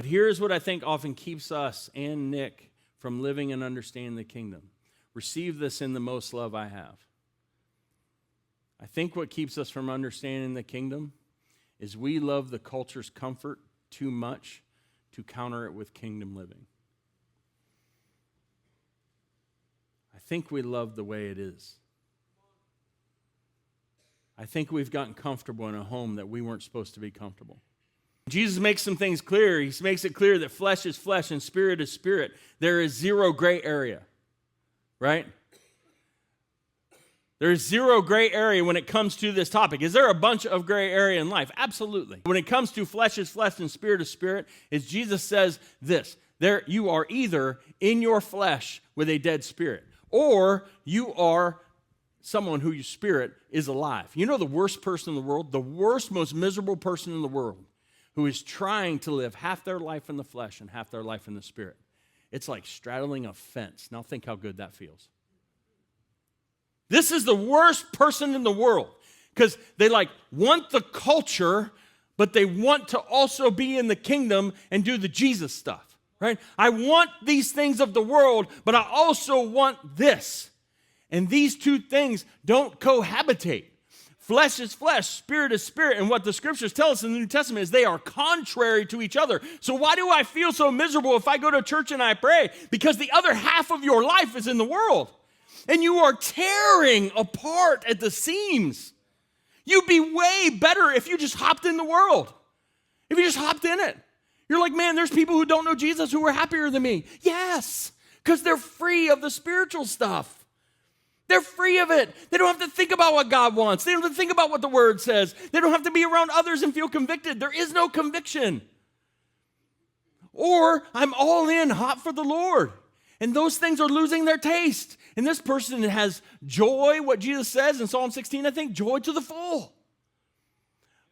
But here's what I think often keeps us and Nick from living and understanding the kingdom. Receive this in the most love I have. I think what keeps us from understanding the kingdom is we love the culture's comfort too much to counter it with kingdom living. I think we love the way it is. I think we've gotten comfortable in a home that we weren't supposed to be comfortable. Jesus makes some things clear. He makes it clear that flesh is flesh and spirit is spirit. There is zero gray area, right? There is zero gray area when it comes to this topic. Is there a bunch of gray area in life? Absolutely. When it comes to flesh is flesh and spirit is spirit, is Jesus says this, there you are either in your flesh with a dead spirit, or you are someone whose spirit is alive. You know the worst person in the world, the worst, most miserable person in the world, who is trying to live half their life in the flesh and half their life in the spirit. It's like straddling a fence. Now think how good that feels. This is the worst person in the world because they want the culture, but they want to also be in the kingdom and do the Jesus stuff, right? I want these things of the world, but I also want this. And these two things don't cohabitate. Flesh is flesh, spirit is spirit. And what the scriptures tell us in the New Testament is they are contrary to each other. So why do I feel so miserable if I go to church and I pray? Because the other half of your life is in the world. And you are tearing apart at the seams. You'd be way better if you just hopped in the world. If you just hopped in it. You're like, man, there's people who don't know Jesus who are happier than me. Yes, because they're free of the spiritual stuff. They're free of it. They don't have to think about what God wants. They don't have to think about what the Word says. They don't have to be around others and feel convicted. There is no conviction. Or I'm all in, hot for the Lord. And those things are losing their taste. And this person has joy, what Jesus says in Psalm 16, I think, joy to the full.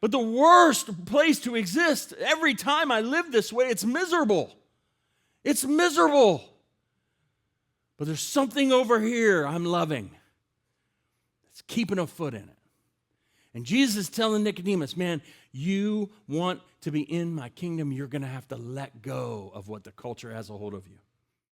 But the worst place to exist, every time I live this way, it's miserable. It's miserable. But there's something over here I'm loving that's keeping a foot in it. And Jesus is telling Nicodemus, man, you want to be in my kingdom, you're going to have to let go of what the culture has a hold of you.